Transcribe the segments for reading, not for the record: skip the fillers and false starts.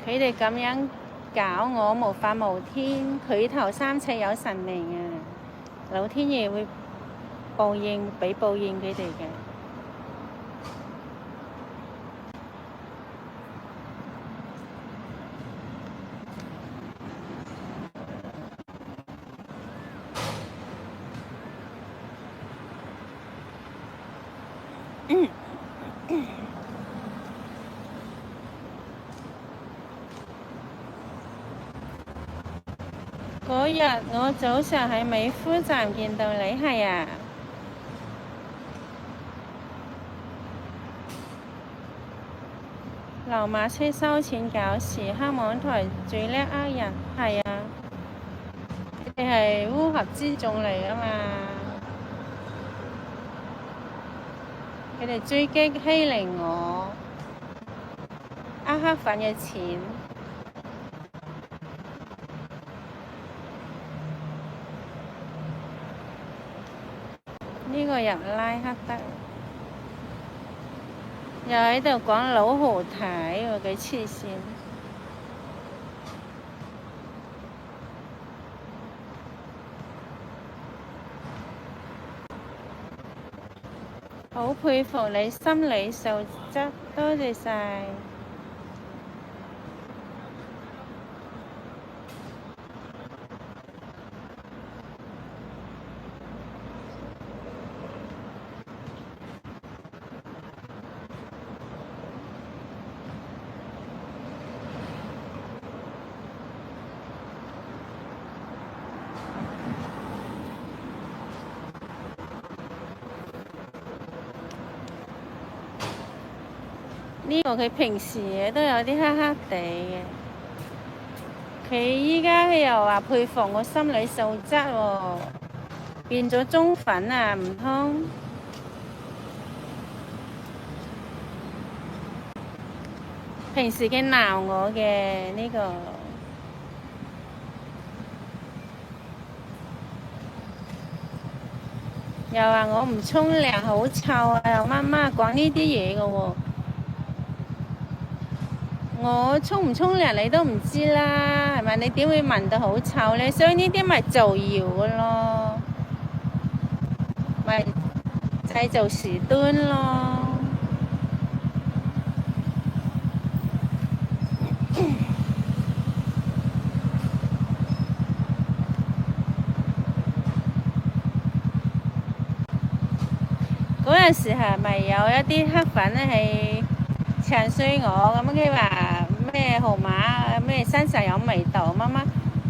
佢哋咁樣搞我無法無天，舉頭三尺有神明啊！老天爺會俾報應佢哋嘅。嗰日我早上喺美孚站見到你，係啊。流馬車收錢搞事，黑網台最叻呃人，係啊。佢哋係烏合之眾嚟㗎嘛，佢哋追擊欺凌我，呃黑粉嘅錢。呢個入拉克德，又喺度講老豪太喎，幾黐線！好佩服你心理素質，多謝晒。呢個佢平時都有啲黑黑地嘅，佢依家佢又話佩服我心理素質喎，變咗中粉啊？唔通平時佢鬧我嘅呢個，又話我唔沖涼好臭啊，又媽講呢啲嘢嘅喎。我沖唔沖涼你都唔知啦，係咪？你點會聞到好臭呢？所以呢啲咪造謠嘅咯，咪製造事端咯。嗰陣時係咪有一啲黑粉咧係唱衰我咁？佢話咩號碼咩身上有味道乜乜？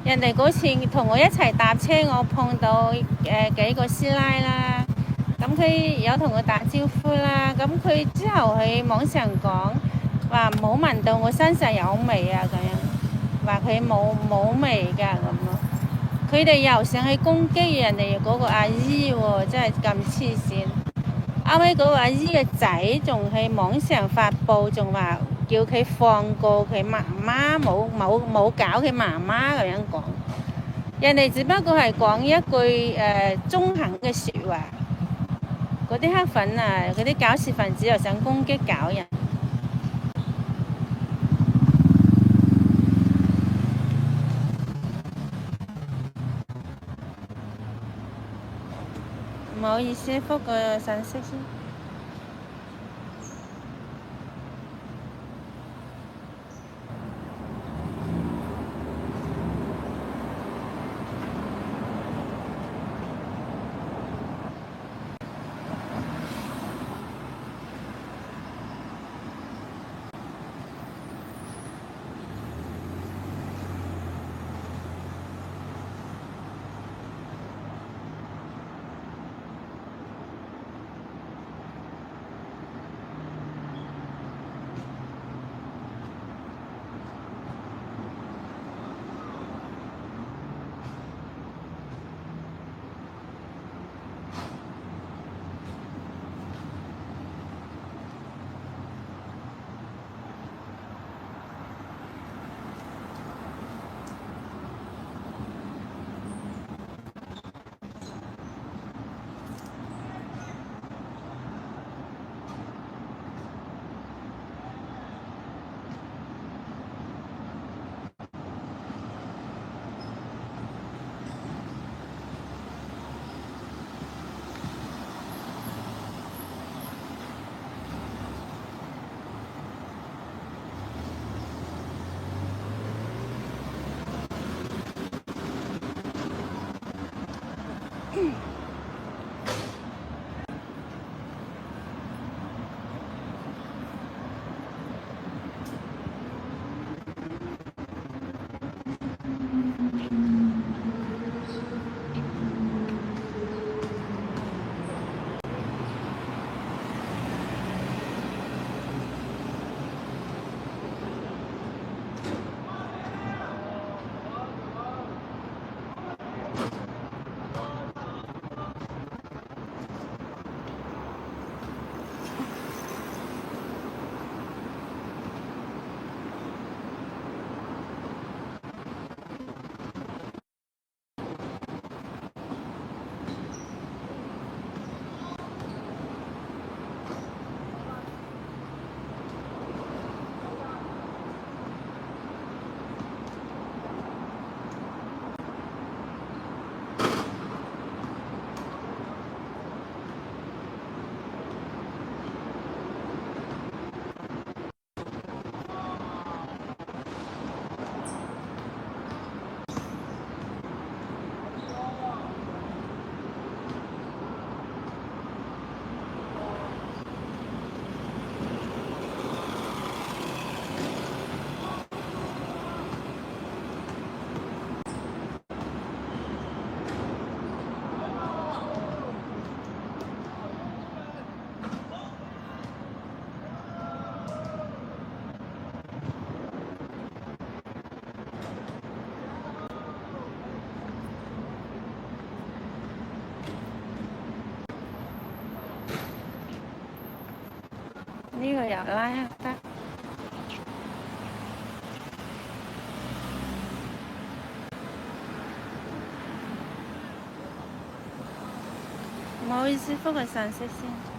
人哋嗰次同我一齊搭車，我碰到幾個師奶啦，咁佢有同我打招呼啦，咁佢之後喺網上講話冇聞到我身上有味啊，咁樣話佢冇味㗎咁咯。佢哋又想去攻擊人哋嗰個阿姨喎，真係咁黐線。後尾嗰個阿姨嘅仔仲喺網上發布，仲話叫佢放過佢媽媽，冇搞佢媽媽咁樣講。人哋只不過係講一句中肯嘅説話，嗰啲黑粉啊，嗰啲搞事分子又想攻擊搞人。唔好意思，覆個信息先。旅遊拉克德。唔好意思，覆個信息先。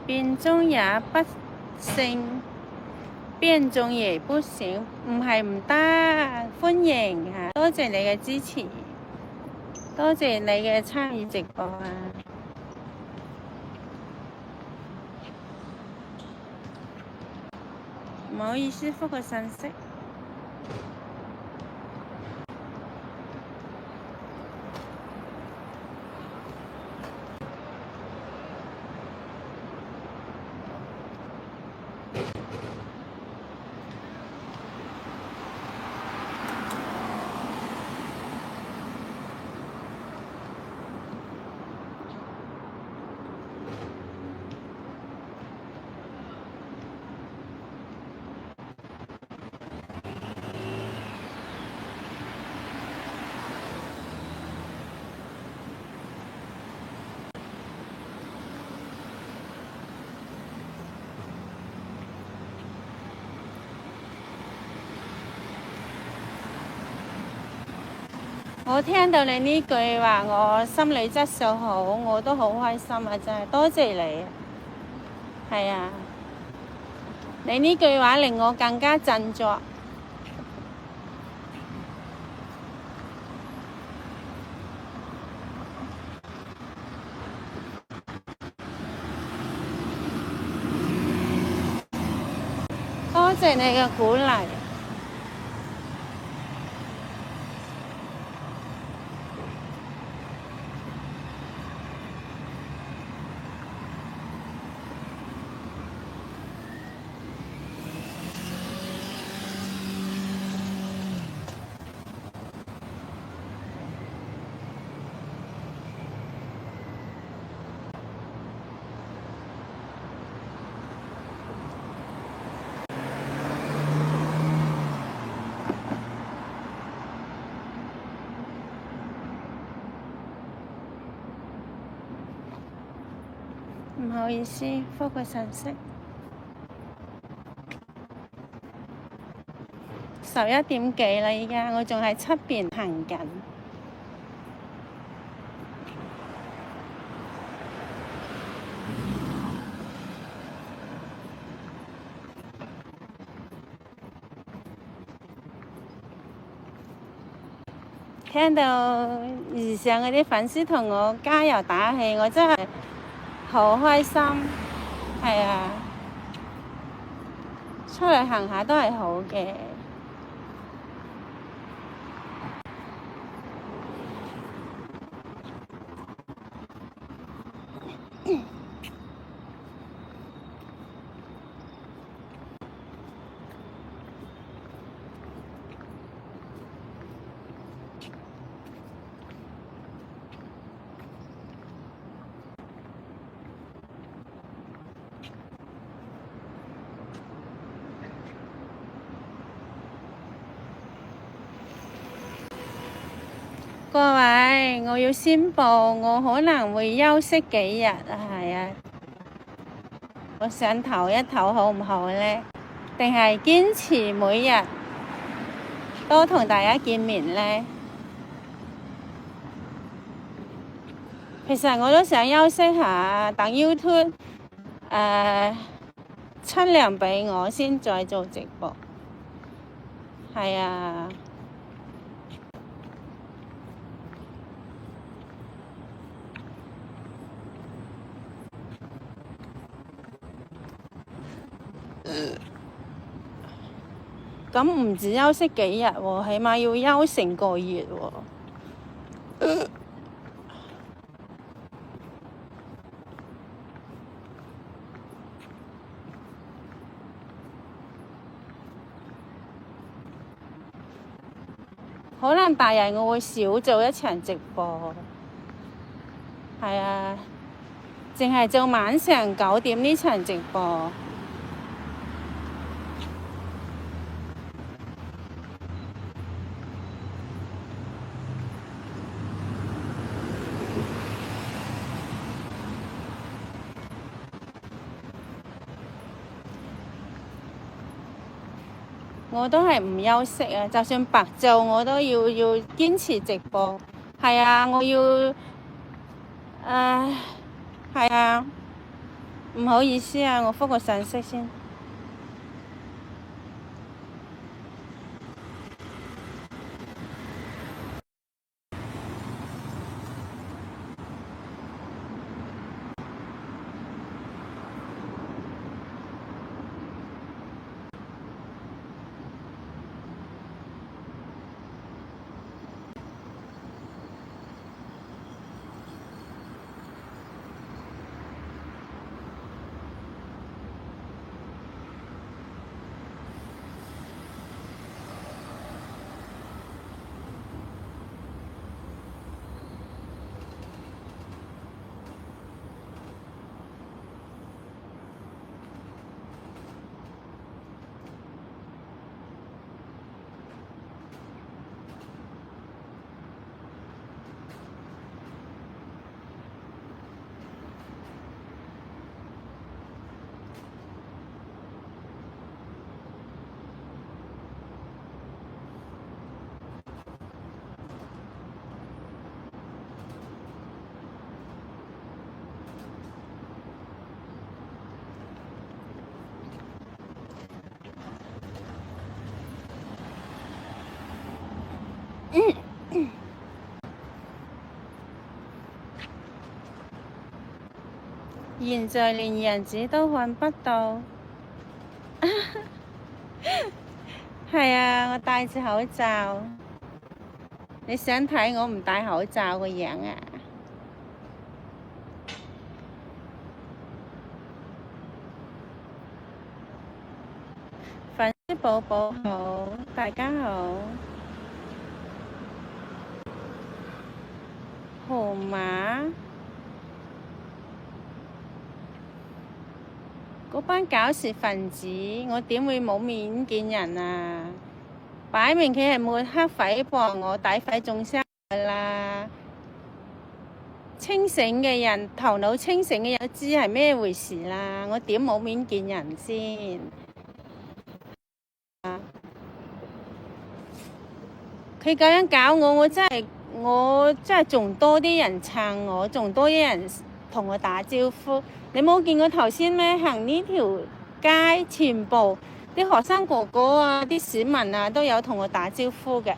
變中也不勝，變中也不行，唔係唔得，歡迎嚇，多謝你嘅支持，多謝你嘅參與直播啊！唔好意思，覆個信息。我聽到你呢句話，我心理質素好，我都好開心啊！真係多謝你，係啊，你呢句話令我更加振作。多謝你嘅鼓勵。唔好意思，覆個信息。11點幾啦，依家我仲喺出邊行緊。聽到以上嗰啲粉絲同我加油打氣，我真係好開心。係啊，出嚟行下都係好嘅。各位，我要宣布，我可能會休息幾日啊，係啊，我想唞一唞好唔好呢？定係堅持每日都同大家見面呢？其實我都想休息下，等 YouTube 出糧俾我先再做直播。係啊，咁唔止休息幾日喎，起碼要休成個月喎。可能第日我會少做一場直播，係啊，淨係做晚上9點呢場直播。我都係唔休息啊，就算白做我都要堅持直播。係啊，我要係啊，唔好意思啊，我覆個信息先。現在連樣子都看不到。係啊，我戴住口罩。你想睇我唔戴口罩個樣啊？粉絲寶寶好，大家好。號碼嗰班搞事分子，我點會冇面見人啊？擺明佢係抹黑誹謗我，詆毀眾生㗎啦！清醒嘅人，頭腦清醒嘅人都知係咩回事啦。我點冇面見人先？佢咁樣搞我，我真係仲多啲人撐我，仲多啲人同我打招呼。你冇見過頭先咩？行呢條街，全部啲學生哥哥啊，啲市民啊，都有同我打招呼嘅。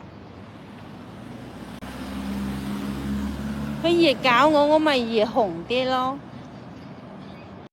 佢越搞我，我咪越紅啲咯。